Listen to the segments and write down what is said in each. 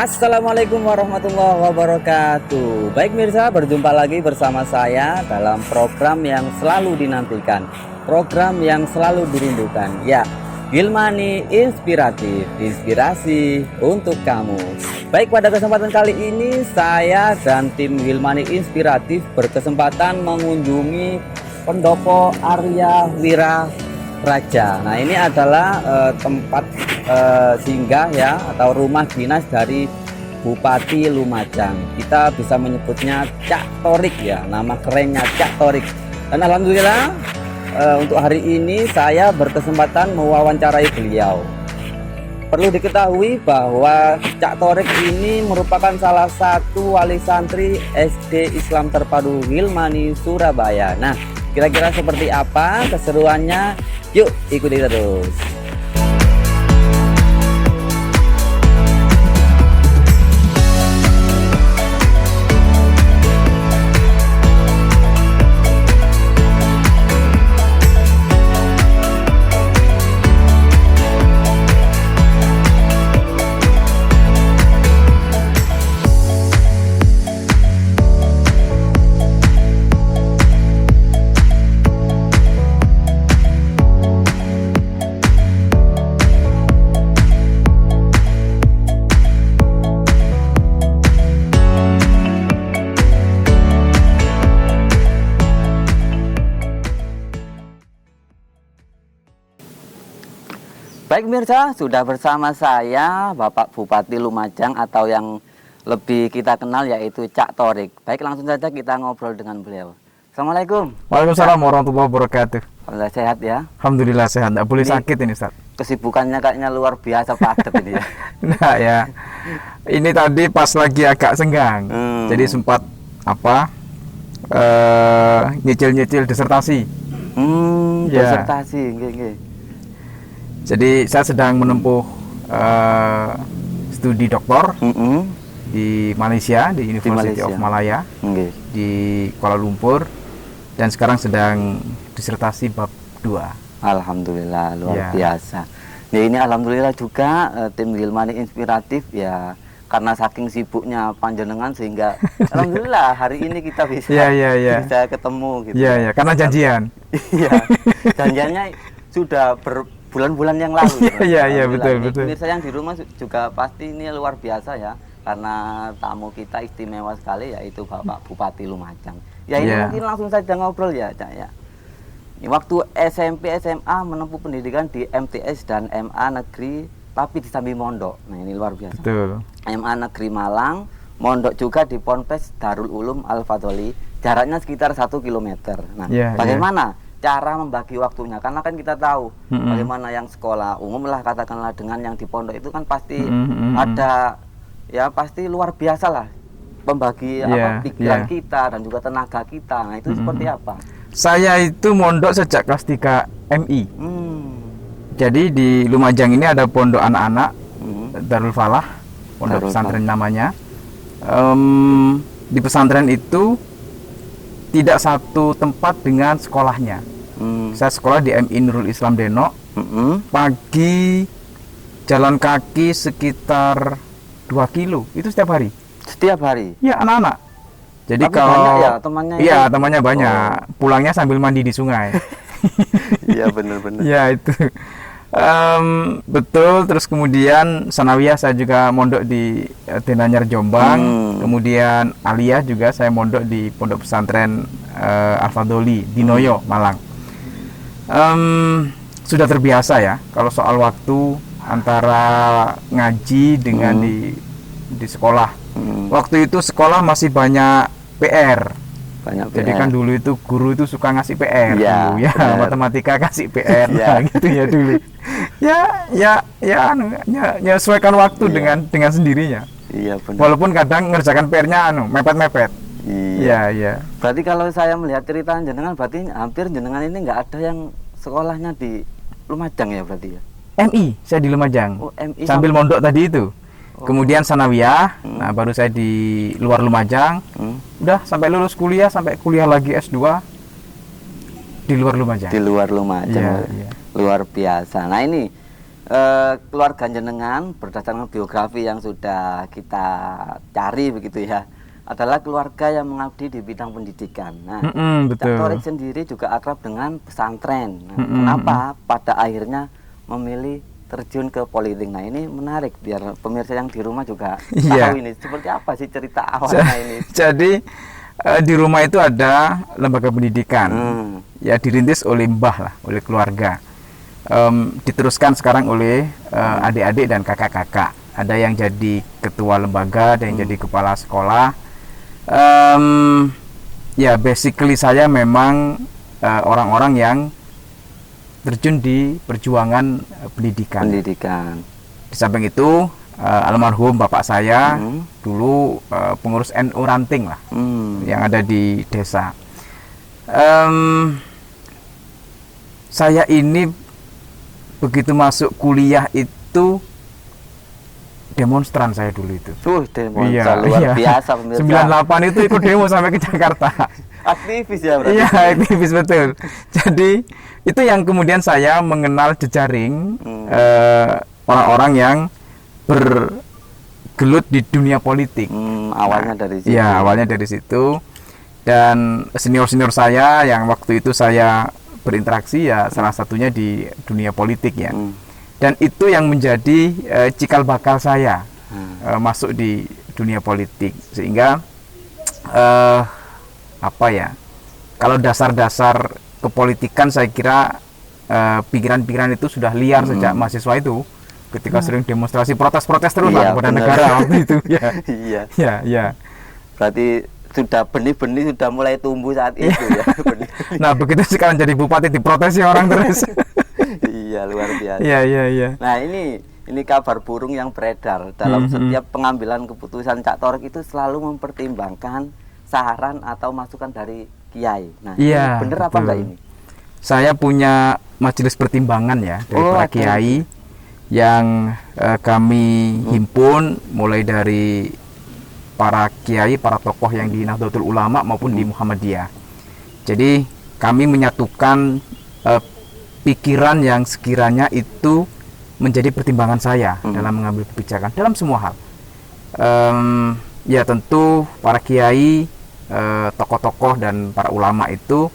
Assalamualaikum warahmatullahi wabarakatuh. Baik mirsa, berjumpa lagi bersama saya dalam program yang selalu dinantikan, program yang selalu dirindukan. Ya, Gilmani Inspiratif, inspirasi untuk kamu. Baik, pada kesempatan kali ini saya dan tim Gilmani Inspiratif berkesempatan mengunjungi Pendopo Arya Wira Raja. Nah, ini adalah tempat singgah ya, atau rumah dinas dari Bupati Lumajang. Kita bisa menyebutnya Cak Torik ya, nama kerennya Cak Torik. Dan alhamdulillah untuk hari ini saya berkesempatan mewawancarai beliau. Perlu diketahui bahwa Cak Torik ini merupakan salah satu wali santri SD Islam Terpadu Gilmani Surabaya. Nah, kira-kira seperti apa keseruannya? Yuk ikuti terus. Baik pemirsa, sudah bersama saya Bapak Bupati Lumajang atau yang lebih kita kenal yaitu Cak Torik. Baik, langsung saja kita ngobrol dengan beliau. Assalamualaikum. Waalaikumsalam warahmatullahi wabarakatuh. Alhamdulillah sehat ya. Alhamdulillah sehat, nggak boleh sakit ini Ustaz. Kesibukannya kayaknya luar biasa padat ini ya. Nah ya, ini tadi pas lagi agak senggang, jadi sempat nyicil-nyicil disertasi. Disertasi, nggih. Jadi saya sedang menempuh studi doktor di Malaysia, di University of Malaya, di Kuala Lumpur, dan sekarang sedang disertasi bab 2. Alhamdulillah, luar biasa. Ya, ini alhamdulillah juga tim Gilmani Inspiratif ya, karena saking sibuknya panjenengan sehingga alhamdulillah hari ini kita bisa bisa ketemu gitu. Iya, karena janjian. Iya. Janjiannya sudah berbulan-bulan yang lalu. Iya, betul. Pemirsa yang di rumah juga pasti ini luar biasa ya, karena tamu kita istimewa sekali yaitu Bapak Bupati Lumajang. Ya ini mungkin langsung saja ngobrol ya, Cak ya. Waktu SMP SMA menempuh pendidikan di MTS dan MA Negeri tapi di sambil mondok. Nah, ini luar biasa. Betul. MA Negeri Malang, mondok juga di Ponpes Darul Ulum Al Fadholi, jaraknya sekitar 1 km. Nah, bagaimana cara membagi waktunya? Karena kan kita tahu bagaimana yang sekolah umum lah katakanlah dengan yang di pondok itu kan pasti ada ya, pasti luar biasa lah membagi pikiran kita dan juga tenaga kita. Nah, itu seperti apa? Saya itu mondok sejak kelas 3 MI. Jadi di Lumajang ini ada pondok anak-anak Darul Falah, pondok pesantren namanya. Di pesantren itu tidak satu tempat dengan sekolahnya. Saya sekolah di MI Nurul Islam Denok. Pagi jalan kaki sekitar 2 kilo itu setiap hari. Setiap hari? Ya, anak-anak. Jadi tapi kalau banyak ya temannya? Iya, temannya banyak. Pulangnya sambil mandi di sungai. Iya, benar-benar. Ya itu. Betul. Terus kemudian sanawiyah saya juga mondok di Denanyar Jombang. Kemudian aliyah juga saya mondok di pondok pesantren Al Fadholi di Noyo, Malang. Sudah terbiasa ya kalau soal waktu antara ngaji dengan di sekolah. Waktu itu sekolah masih banyak PR. Jadi kan dulu itu guru itu suka ngasih PR dulu, ya matematika kasih PR gitu ya dulu. Ya sesuaikan waktu dengan sendirinya. Iya, benar. Walaupun kadang ngerjakan PR-nya mepet-mepet. Iya. Berarti kalau saya melihat cerita jenengan, berarti hampir jenengan ini nggak ada yang sekolahnya di Lumajang ya berarti ya? MI, saya di Lumajang. MI sambil mondok tadi itu. Kemudian sanawiyah, nah baru saya di luar Lumajang. Udah sampai lulus kuliah, sampai kuliah lagi S2 di luar Lumajang. Di luar Lumajang. Iya. Luar biasa. Nah, ini keluarga jenengan berdasarkan biografi yang sudah kita cari begitu ya, adalah keluarga yang mengabdi di bidang pendidikan. Nah, Cak betul. Torik sendiri juga akrab dengan pesantren. Nah, kenapa pada akhirnya memilih terjun ke politik? Nah, ini menarik biar pemirsa yang di rumah juga Iya. tahu ini seperti apa sih cerita awalnya ini. Jadi di rumah itu ada lembaga pendidikan, ya dirintis oleh mbah lah, oleh keluarga. Diteruskan sekarang oleh adik-adik dan kakak-kakak. Ada yang jadi ketua lembaga, ada yang jadi kepala sekolah. Ya basically saya memang orang-orang yang terjun di perjuangan pendidikan. Di samping itu almarhum bapak saya dulu pengurus NU Ranting lah, yang ada di desa. Saya ini begitu masuk kuliah itu demonstran saya dulu itu. Demonstran luar biasa pemirsa. 98 itu ikut demo sampai ke Jakarta. Aktivis ya berarti. Iya, aktivis betul. Jadi itu yang kemudian saya mengenal jejaring orang-orang yang bergelut di dunia politik. Awalnya dari situ. Iya, awalnya dari situ. Dan senior-senior saya yang waktu itu saya berinteraksi ya salah satunya di dunia politik ya. Dan itu yang menjadi cikal bakal saya masuk di dunia politik, sehingga apa ya, kalau dasar-dasar kepolitikan saya kira pikiran-pikiran itu sudah liar sejak mahasiswa itu, ketika sering demonstrasi protes-protes terus lah kepada negara waktu itu ya. Iya. Berarti sudah benih-benih sudah mulai tumbuh saat itu ya. Nah begitu sekarang jadi bupati diprotesi orang terus. Iya, luar biasa. Iya. Nah, ini kabar burung yang beredar dalam setiap pengambilan keputusan Cak Torik itu selalu mempertimbangkan saran atau masukan dari kiai. Nah, iya, bener apa enggak ini? Saya punya majelis pertimbangan ya dari para kiai yang kami himpun mulai dari para kiai, para tokoh yang di Nahdlatul Ulama maupun di Muhammadiyah. Jadi kami menyatukan pikiran yang sekiranya itu menjadi pertimbangan saya dalam mengambil kebijakan dalam semua hal. Ya tentu para kiai, tokoh-tokoh dan para ulama itu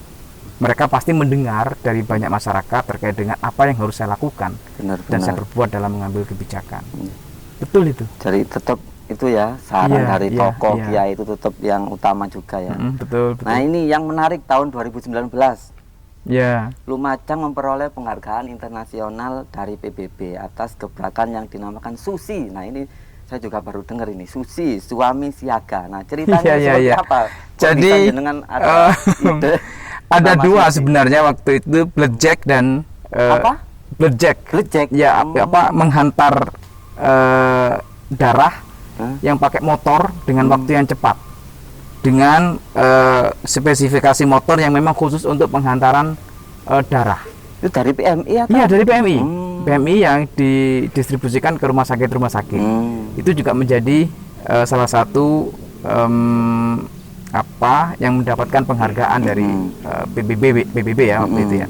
mereka pasti mendengar dari banyak masyarakat terkait dengan apa yang harus saya lakukan dan saya perbuat dalam mengambil kebijakan. Betul itu. Jadi tetap itu ya saran dari tokoh kiai itu tetap yang utama juga ya. Betul. Nah ini yang menarik tahun 2019. Ya. Lumajang memperoleh penghargaan internasional dari PBB atas gebrakan yang dinamakan SUSI. Nah ini saya juga baru dengar ini, SUSI, suami siaga. Nah ceritanya seperti apa? Jadi ada dua sebenarnya waktu itu, Blackjack dan apa? Blackjack. Ya, menghantar darah yang pakai motor dengan waktu yang cepat, dengan spesifikasi motor yang memang khusus untuk penghantaran darah. Itu dari PMI atau? Iya, dari PMI. PMI yang didistribusikan ke rumah sakit. Itu juga menjadi salah satu yang mendapatkan penghargaan dari PBB ya waktu itu ya.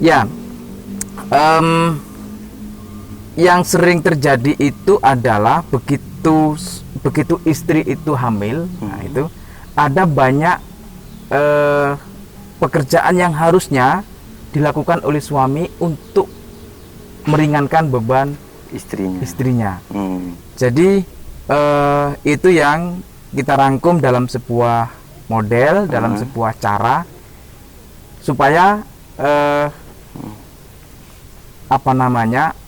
Ya, yang sering terjadi itu adalah begitu istri itu hamil, nah itu ada banyak pekerjaan yang harusnya dilakukan oleh suami untuk meringankan beban istrinya. Jadi itu yang kita rangkum dalam sebuah model, dalam sebuah cara supaya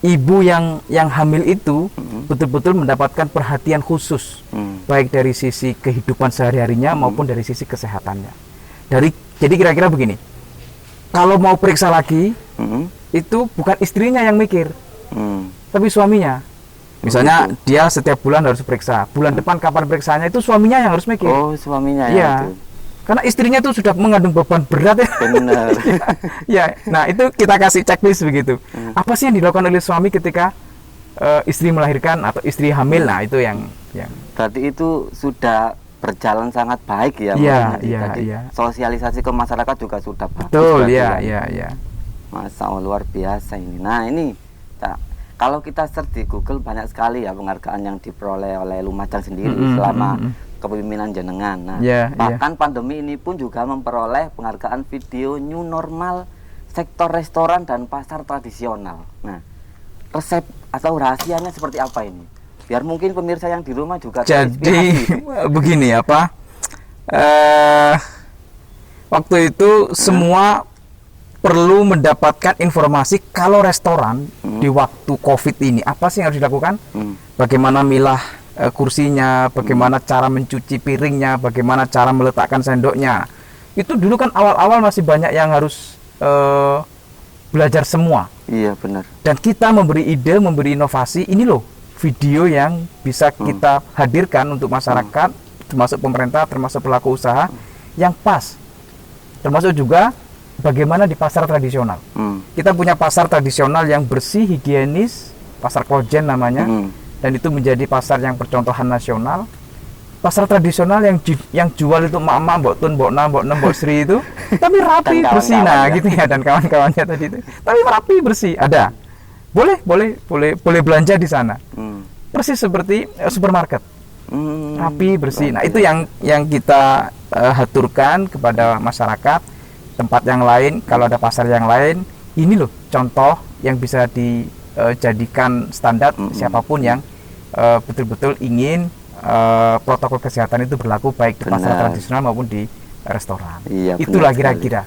ibu yang hamil itu betul-betul mendapatkan perhatian khusus, baik dari sisi kehidupan sehari-harinya maupun dari sisi kesehatannya. Jadi kira-kira begini, kalau mau periksa lagi, itu bukan istrinya yang mikir, tapi suaminya. Misalnya dia setiap bulan harus periksa, bulan depan kapan periksanya, itu suaminya yang harus mikir. Oh, suaminya ya. Itu. Karena istrinya itu sudah mengandung beban berat ya. Benar. Ya, nah itu kita kasih checklist begitu. Apa sih yang dilakukan oleh suami ketika istri melahirkan atau istri hamil? Nah itu yang. Berarti itu sudah berjalan sangat baik ya. Iya. Sosialisasi ke masyarakat juga sudah bagus. Betul, iya. Masa luar biasa ini. Nah ini, Kalau kita search di Google banyak sekali ya penghargaan yang diperoleh oleh Lumajang sendiri selama kepemimpinan jenengan. Nah, bahkan pandemi ini pun juga memperoleh penghargaan video new normal sektor restoran dan pasar tradisional. Nah, resep atau rahasianya seperti apa ini? Biar mungkin pemirsa yang di rumah juga jadi begini apa? Waktu itu semua perlu mendapatkan informasi kalau restoran di waktu COVID ini apa sih yang harus dilakukan? Bagaimana milah kursinya, bagaimana cara mencuci piringnya, bagaimana cara meletakkan sendoknya. Itu dulu kan awal-awal masih banyak yang harus belajar semua. Iya benar. Dan kita memberi ide, memberi inovasi. Ini loh video yang bisa kita hadirkan untuk masyarakat, termasuk pemerintah, termasuk pelaku usaha yang pas. Termasuk juga bagaimana di pasar tradisional. Kita punya pasar tradisional yang bersih, higienis, pasar Klojen namanya, dan itu menjadi pasar yang percontohan nasional. Pasar tradisional yang jual itu mak-mak, mbok tun, mbok na, mbok nem, mbok sri itu, tapi rapi, bersih, nah gitu ya, dan kawan-kawannya tadi itu, tapi rapi, bersih, ada. Boleh belanja di sana. Persis seperti supermarket, rapi, bersih. Nah itu yang kita haturkan kepada masyarakat. Tempat yang lain, kalau ada pasar yang lain, ini loh contoh yang bisa dijadikan standar siapapun yang betul-betul ingin protokol kesehatan itu berlaku baik di pasar tradisional maupun di restoran. Iya, itulah kira-kira.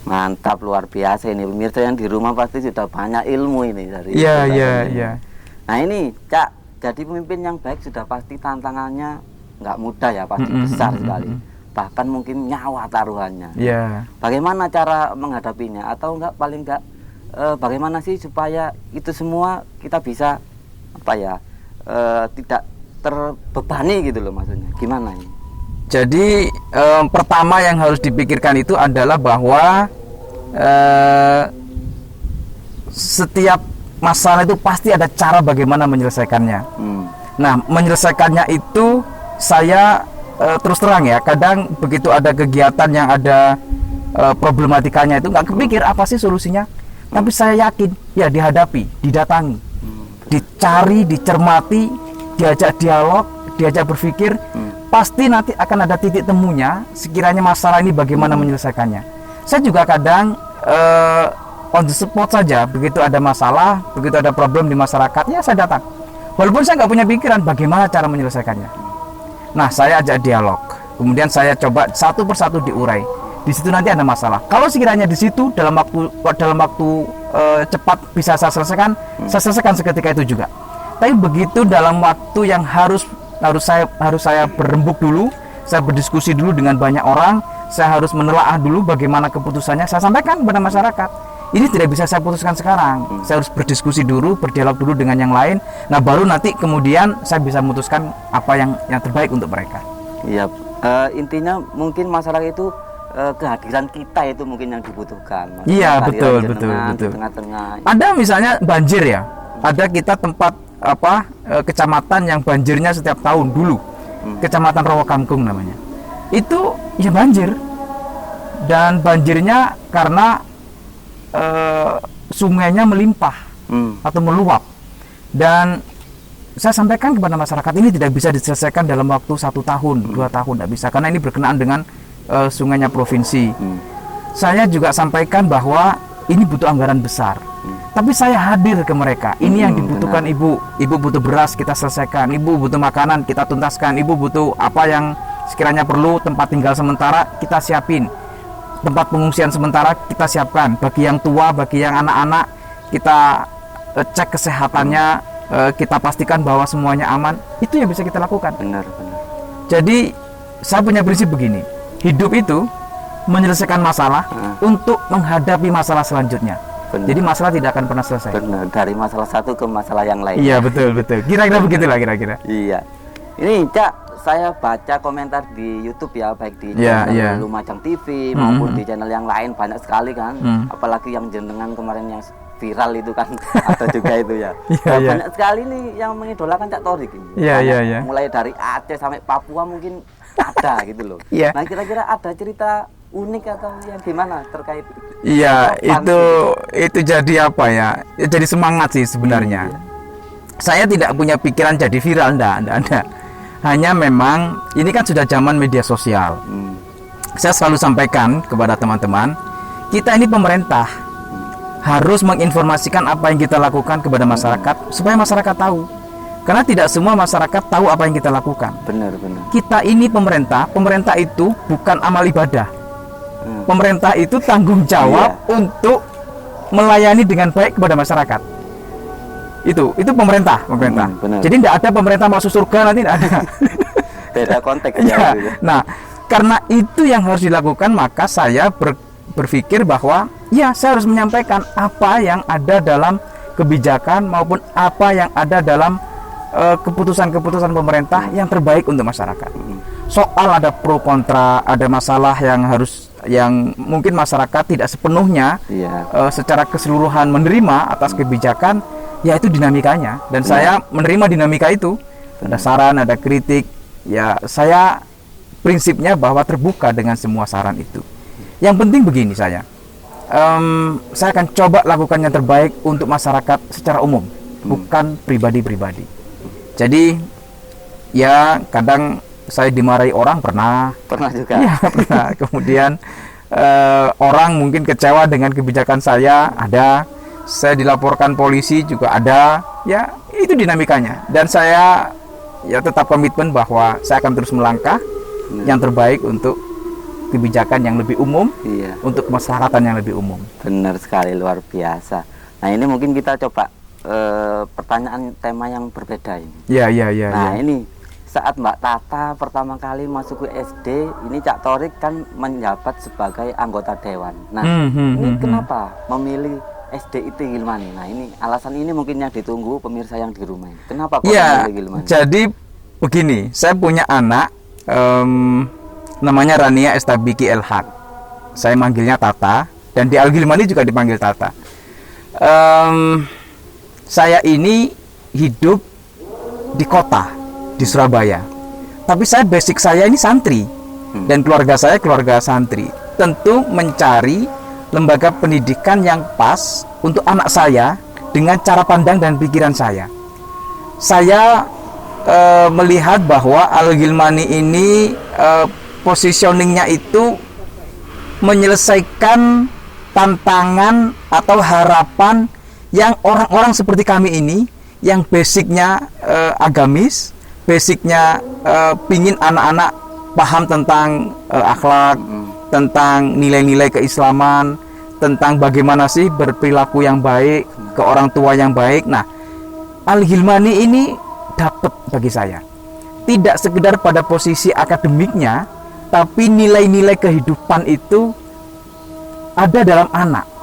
Mantap, luar biasa ini pemirsa yang di rumah pasti sudah banyak ilmu ini dari. Iya. Nah ini Cak, jadi pemimpin yang baik sudah pasti tantangannya nggak mudah ya, pasti besar sekali. Bahkan mungkin nyawa taruhannya. Bagaimana cara menghadapinya, atau paling enggak bagaimana sih supaya itu semua kita bisa tidak terbebani gitu loh, maksudnya gimana ini? Jadi pertama yang harus dipikirkan itu adalah bahwa setiap masalah itu pasti ada cara bagaimana menyelesaikannya. Nah, menyelesaikannya itu saya terus terang ya, kadang begitu ada kegiatan yang ada problematikanya itu nggak kepikir apa sih solusinya, tapi saya yakin ya dihadapi, didatangi, dicari, dicermati, diajak dialog, diajak berpikir, pasti nanti akan ada titik temunya sekiranya masalah ini bagaimana menyelesaikannya. Saya juga kadang on the spot saja, begitu ada masalah, begitu ada problem di masyarakat, ya saya datang, walaupun saya nggak punya pikiran bagaimana cara menyelesaikannya. Nah, saya ajak dialog, kemudian saya coba satu persatu diurai. Di situ nanti ada masalah. Kalau sekiranya di situ dalam waktu cepat bisa saya selesaikan seketika itu juga. Tapi begitu dalam waktu yang harus saya berembuk dulu, saya berdiskusi dulu dengan banyak orang, saya harus menelaah dulu bagaimana keputusannya, saya sampaikan kepada masyarakat. Ini tidak bisa saya putuskan sekarang. Saya harus berdiskusi dulu, berdialog dulu dengan yang lain. Nah, baru nanti kemudian saya bisa memutuskan apa yang terbaik untuk mereka. Iya, intinya mungkin masyarakat itu kehadiran kita itu mungkin yang dibutuhkan. Iya, betul. Di tengah-tengah. Ada misalnya banjir ya. Ada kita tempat kecamatan yang banjirnya setiap tahun dulu. Kecamatan Rowokangkung namanya. Itu ya banjir. Dan banjirnya karena sungainya melimpah atau meluap, dan saya sampaikan kepada masyarakat ini tidak bisa diselesaikan dalam waktu 1 tahun, 2 tahun, tidak bisa, karena ini berkenaan dengan sungainya provinsi. Saya juga sampaikan bahwa ini butuh anggaran besar, tapi saya hadir ke mereka. Ini yang dibutuhkan ibu butuh beras, kita selesaikan. Ibu butuh makanan, kita tuntaskan. Ibu butuh apa yang sekiranya perlu, tempat tinggal sementara kita siapin, tempat pengungsian sementara kita siapkan. Bagi yang tua, bagi yang anak-anak, kita cek kesehatannya, kita pastikan bahwa semuanya aman. Itu yang bisa kita lakukan. Benar. Jadi saya punya prinsip begini, hidup itu menyelesaikan masalah untuk menghadapi masalah selanjutnya. Jadi masalah tidak akan pernah selesai. Benar, dari masalah satu ke masalah yang lain. Iya, betul. Kira-kira begitulah kira-kira. Iya. Ini Cak, saya baca komentar di YouTube ya, baik di channel Lumajang TV maupun di channel yang lain, banyak sekali kan. Apalagi yang jenengan kemarin yang viral itu kan ada juga itu ya. Banyak sekali nih yang mengidolakan Cak Thorik ini. Iya. Mulai dari Aceh sampai Papua mungkin ada gitu loh. Nah, kira-kira ada cerita unik atau yang gimana terkait? Iya, Apa itu jadi apa ya? Jadi semangat sih sebenarnya. Iya. Saya tidak punya pikiran jadi viral, enggak ada. Hanya memang ini kan sudah zaman media sosial. Saya selalu sampaikan kepada teman-teman, kita ini pemerintah harus menginformasikan apa yang kita lakukan kepada masyarakat supaya masyarakat tahu. Karena tidak semua masyarakat tahu apa yang kita lakukan. Benar. Kita ini pemerintah itu bukan amal ibadah. Pemerintah itu tanggung jawab untuk melayani dengan baik kepada masyarakat. Itu pemerintah. Benar. Jadi tidak ada pemerintah masuk surga nanti, tidak ada. Beda konteks Ya. ya. Gitu. Nah, karena itu yang harus dilakukan, maka saya berpikir bahwa ya saya harus menyampaikan apa yang ada dalam kebijakan maupun apa yang ada dalam keputusan-keputusan pemerintah yang terbaik untuk masyarakat. Soal ada pro kontra, ada masalah yang mungkin masyarakat tidak sepenuhnya secara keseluruhan menerima atas kebijakan, ya itu dinamikanya. Dan saya menerima dinamika itu. Ada saran, ada kritik. Ya saya prinsipnya bahwa terbuka dengan semua saran itu. Yang penting begini saya akan coba lakukan yang terbaik untuk masyarakat secara umum, bukan pribadi-pribadi. Jadi ya kadang saya dimarahi orang pernah juga. Ya, pernah. Kemudian orang mungkin kecewa dengan kebijakan saya, ada. Saya dilaporkan polisi juga ada. Ya, itu dinamikanya. Dan saya ya tetap komitmen bahwa saya akan terus melangkah yang terbaik untuk kebijakan yang lebih umum, untuk kemaslahatan yang lebih umum. Benar sekali, luar biasa. Nah, ini mungkin kita coba pertanyaan tema yang berbeda ini. Ya. Ini saat Mbak Tata pertama kali masuk ke SD, ini Cak Torik kan menjabat sebagai anggota dewan. Nah, ini kenapa memilih SD IT Gilmani? Nah, ini alasan ini mungkin yang ditunggu pemirsa yang di rumah. Kenapa kok memilih Gilmani? Jadi begini, saya punya anak namanya Rania Estabiki Elhak. Saya manggilnya Tata, dan di Al Gilmani juga dipanggil Tata. Saya ini hidup di kota, di Surabaya. Tapi saya basic saya ini santri, dan keluarga saya keluarga santri. Tentu mencari lembaga pendidikan yang pas untuk anak saya dengan cara pandang dan pikiran saya. Saya melihat bahwa Al Gilmani ini positioningnya itu menyelesaikan tantangan atau harapan yang orang-orang seperti kami ini yang basicnya agamis, basicnya pingin anak-anak paham tentang akhlak, tentang nilai-nilai keislaman, tentang bagaimana sih berperilaku yang baik ke orang tua yang baik. Nah, Al Gilmani ini dapat bagi saya. Tidak sekedar pada posisi akademiknya, tapi nilai-nilai kehidupan itu ada dalam anak.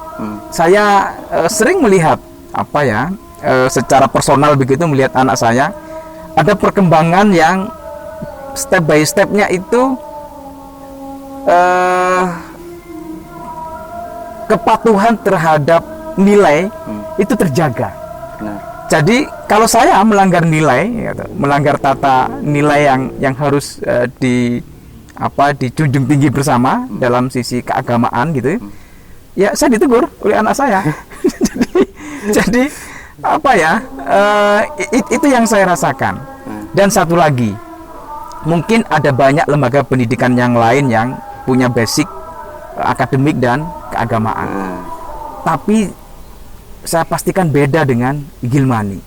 Saya sering melihat secara personal begitu, melihat anak saya ada perkembangan yang step by stepnya itu kepatuhan terhadap nilai itu terjaga. Jadi kalau saya melanggar nilai, melanggar tata nilai yang harus dijunjung tinggi bersama dalam sisi keagamaan gitu, ya saya ditegur oleh anak saya. jadi itu yang saya rasakan. Dan satu lagi, mungkin ada banyak lembaga pendidikan yang lain yang punya basic akademik dan keagamaan, tapi saya pastikan beda dengan Gilmani.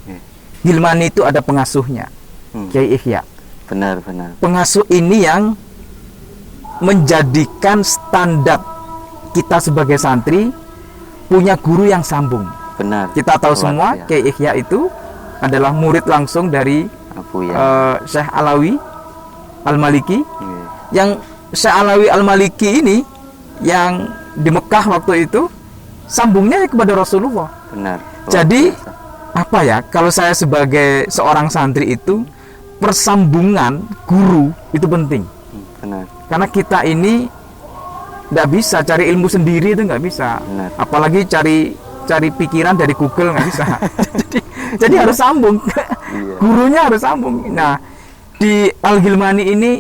Gilmani itu ada pengasuhnya, Kiai Ihya. Benar. Pengasuh ini yang menjadikan standar kita sebagai santri punya guru yang sambung. Benar. Kita tahu semua Kiai Ihya itu adalah murid langsung dari Syekh Alawi Al-Maliki. Yang Syekh Alawi Al-Maliki ini yang di Mekah waktu itu sambungnya kepada Rasulullah. Benar. Jadi kalau saya sebagai seorang santri itu, persambungan guru itu penting. Benar. Karena kita ini nggak bisa cari ilmu sendiri, itu nggak bisa. Benar. Apalagi cari pikiran dari Google, nggak bisa. jadi harus sambung. Gurunya harus sambung. Nah, di Al Gilmani ini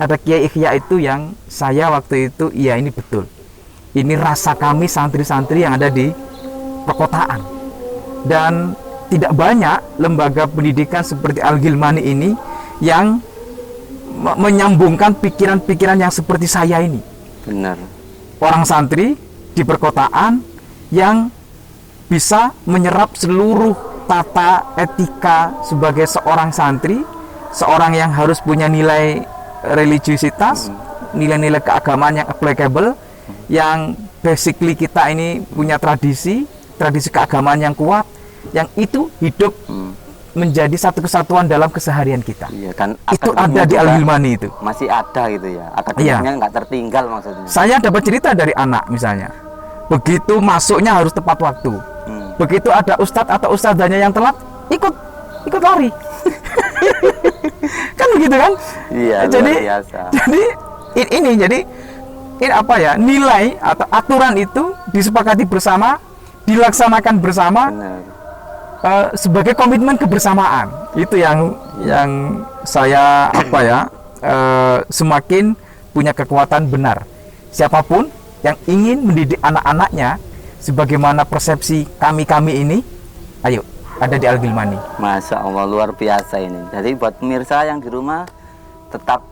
ada kiai ikhya itu yang saya waktu itu, iya ini betul. Ini rasa kami santri-santri yang ada di perkotaan. Dan tidak banyak lembaga pendidikan seperti Al-Ghilmani ini yang menyambungkan pikiran-pikiran yang seperti saya ini. Benar. Orang santri di perkotaan yang bisa menyerap seluruh tata etika sebagai seorang santri, seorang yang harus punya nilai religiusitas, nilai-nilai keagamaan yang applicable, yang basically kita ini punya tradisi keagamaan yang kuat, yang itu hidup menjadi satu kesatuan dalam keseharian kita. Iya kan. Itu ada di Al-Ghilmani itu. Masih ada gitu ya. Akademiknya nggak tertinggal maksudnya. Saya dapat cerita dari anak misalnya. Begitu masuknya harus tepat waktu. Begitu ada ustadz atau ustadzanya yang telat, ikut lari. Kan begitu kan? Iya, jadi, luar biasa. Jadi ini apa ya, nilai atau aturan itu disepakati bersama, dilaksanakan bersama. Benar. Sebagai komitmen kebersamaan. Itu yang saya apa ya, semakin punya kekuatan benar. Siapapun yang ingin mendidik anak-anaknya sebagaimana persepsi kami ini, ayo, ada di Al-Ghilmani. Masya Allah, luar biasa ini. Jadi buat pemirsa yang di rumah, tetap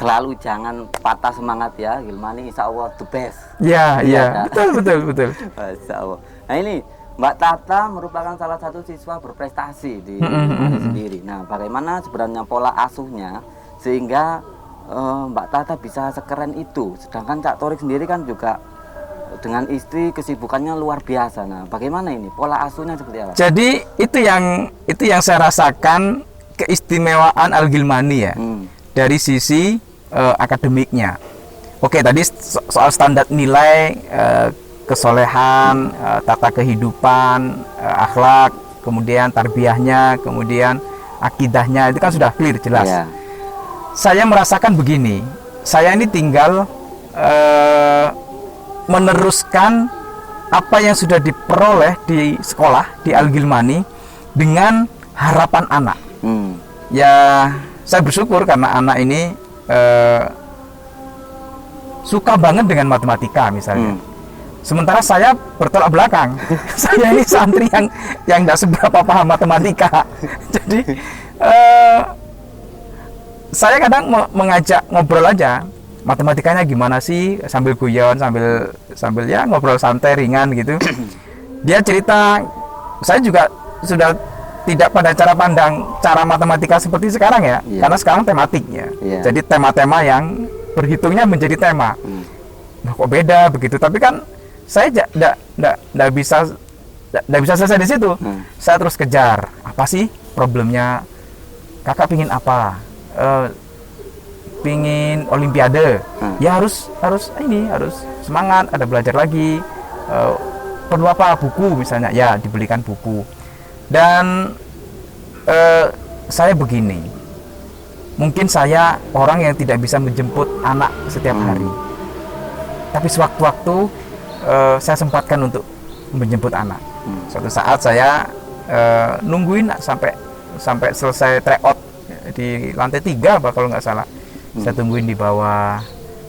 selalu jangan patah semangat ya. Ghilmani insya Allah the best. Ya, Iya, betul. Masya Allah. Nah ini Mbak Tata merupakan salah satu siswa berprestasi di Ghilmani sendiri. Nah, bagaimana sebenarnya pola asuhnya sehingga Mbak Tata bisa sekeren itu? Sedangkan Cak Torik sendiri kan juga dengan istri kesibukannya luar biasa. Nah, bagaimana ini pola asuhnya seperti apa? Jadi itu yang saya rasakan keistimewaan Al-Ghilmani ya, dari sisi akademiknya. Oke, tadi soal standar nilai, kesolehan, tata kehidupan, akhlak, kemudian tarbiyahnya, kemudian akidahnya, itu kan sudah clear, jelas. Yeah. Saya merasakan begini, saya ini tinggal meneruskan apa yang sudah diperoleh di sekolah, di Al-Ghilmani, dengan harapan anak. Ya, saya bersyukur karena anak ini suka banget dengan matematika misalnya. Sementara saya bertolak belakang. Saya ini santri yang tidak seberapa paham matematika. Jadi saya kadang mengajak ngobrol aja, matematikanya gimana sih, sambil guyon, sambil ya ngobrol santai ringan gitu. Dia cerita, saya juga sudah tidak pada cara pandang cara matematika seperti sekarang ya, karena sekarang tematiknya. Jadi tema-tema yang berhitungnya menjadi tema. Nah, kok beda begitu? Tapi kan saya tidak bisa selesai di situ. Saya terus kejar, apa sih problemnya? Kakak pingin apa? Pingin olimpiade. Ya harus semangat, ada belajar lagi. Perlu apa? Buku misalnya. Ya, dibelikan buku. Dan saya begini. Mungkin saya orang yang tidak bisa menjemput anak setiap hari. Tapi sewaktu-waktu saya sempatkan untuk menjemput anak. Suatu saat saya nungguin sampai selesai tryout di lantai 3 kalau nggak salah. Saya tungguin di bawah.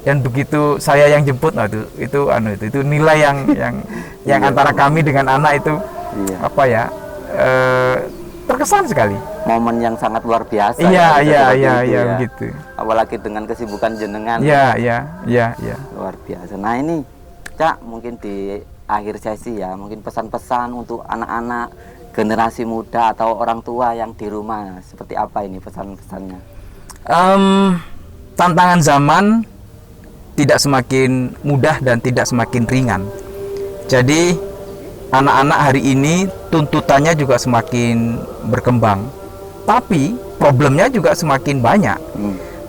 Dan begitu saya yang jemput, nah itu nilai yang antara kami dengan anak itu apa ya, terkesan sekali. Momen yang sangat luar biasa. Iya begitu. Apalagi dengan kesibukan jenengan. Iya. Luar biasa. Nah ini, Cak, mungkin di akhir sesi ya, mungkin pesan-pesan untuk anak-anak generasi muda atau orang tua yang di rumah, seperti apa ini pesan-pesannya? Tantangan zaman tidak semakin mudah dan tidak semakin ringan. Jadi anak-anak hari ini tuntutannya juga semakin berkembang, tapi problemnya juga semakin banyak.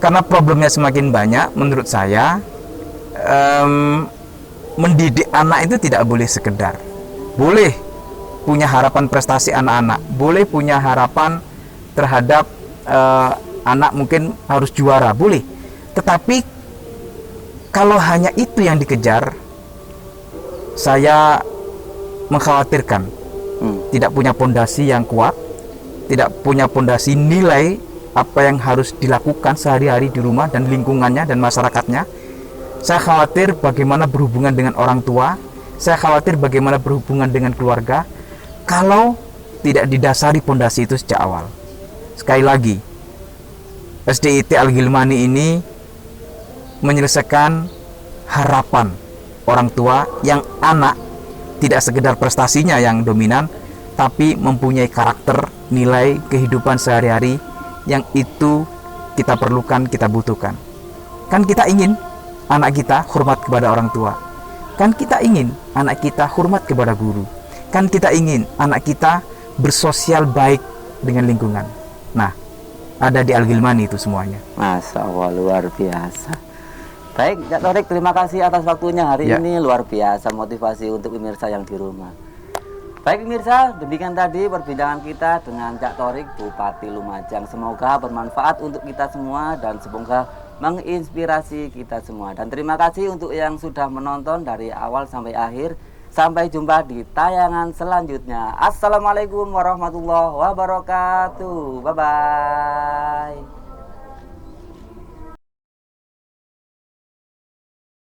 Karena problemnya semakin banyak, menurut saya mendidik anak itu tidak boleh sekedar. Boleh punya harapan prestasi anak-anak, boleh punya harapan terhadap anak mungkin harus juara, boleh. Tetapi kalau hanya itu yang dikejar, saya mengkhawatirkan tidak punya pondasi yang kuat, tidak punya pondasi nilai apa yang harus dilakukan sehari-hari di rumah dan lingkungannya dan masyarakatnya. Saya khawatir bagaimana berhubungan dengan orang tua. Saya khawatir bagaimana berhubungan dengan keluarga kalau tidak didasari pondasi itu sejak awal. Sekali lagi, SDIT Al-Ghilmani ini menyelesaikan harapan orang tua yang anak tidak sekedar prestasinya yang dominan, tapi mempunyai karakter, nilai, kehidupan sehari-hari yang itu kita perlukan, kita butuhkan. Kan kita ingin anak kita hormat kepada orang tua. Kan kita ingin anak kita hormat kepada guru. Kan kita ingin anak kita bersosial baik dengan lingkungan. Nah, ada di Al-Ghilmani itu semuanya. Masya Allah, luar biasa. Baik, Cak Torik, terima kasih atas waktunya hari ini. Luar biasa motivasi untuk pemirsa yang di rumah. Baik pemirsa, demikian tadi perbincangan kita dengan Cak Torik, Bupati Lumajang. Semoga bermanfaat untuk kita semua dan semoga menginspirasi kita semua. Dan terima kasih untuk yang sudah menonton dari awal sampai akhir. Sampai jumpa di tayangan selanjutnya. Assalamualaikum warahmatullahi wabarakatuh. Bye-bye.